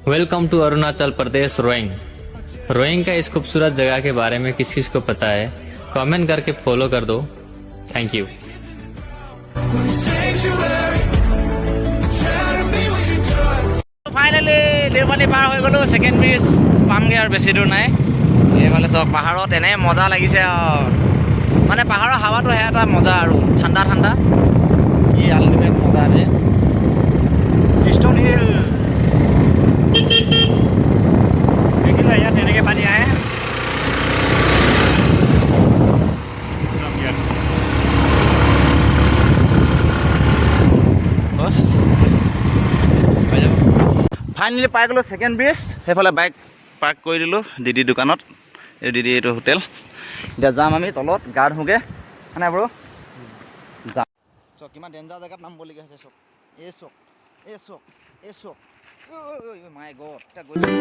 Welcome to Arunachal Pradesh Roing. Roing का इस खूबसूरत जगह के बारे में किस किस को पता है, कमेंट करके फॉलो कर दो। Thank you. ফাইনেলি দেওপানী পাৰ হৈ গ'লো, ছেকেণ্ড ব্ৰিজ পামগৈ আৰু বেছি দূৰ নাই। এইফালে চব পাহাৰত এনে মজা লাগিছে আৰু মানে পাহাৰৰ হাৱাটো সেয়া এটা মজা আৰু ঠাণ্ডা ঠাণ্ডা, ই আল্টিমেট মজা আছে। ষ্ট'ন হিল দেখিলে ইয়াত এনেকৈ পানী আহে। বছ ফাইনেলি পাই গ'লোঁ ছেকেণ্ড ব্ৰিজ। সেইফালে বাইক পাৰ্ক কৰি দিলোঁ দিদি দোকানত, এই দিদি এইটো হোটেল। এতিয়া যাম আমি তলত, গা ধোগৈ নাই বাৰু যাম। চক কিমান ডেঞ্জাৰ জেগাত নামিবলগীয়া হৈছে। চক এই চক এই চক এই চক মাই গড, এতিয়া গৈছোঁ।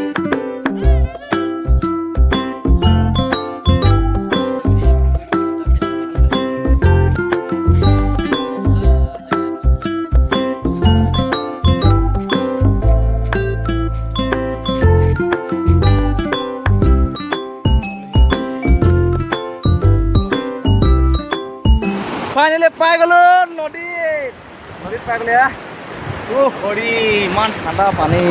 ফাইনেলি পাই গ'লো নদীত পাই গ'লো। হৰি ইমান ঠাণ্ডা পানী।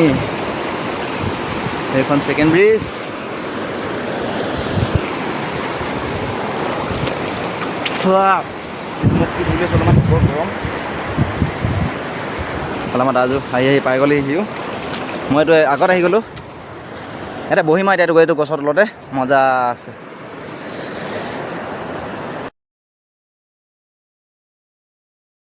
এইখন ছেকেণ্ড ব্ৰিজ। মোক কি বুলি অলপমান বৰ গৰম। অলপমান আজো আহি পাই গ'লি সিও। মইতো আগত আহি গ'লোঁ। ইয়াতে বহিম আৰু এতিয়া এইটো গছৰ তলতে মজা আছে।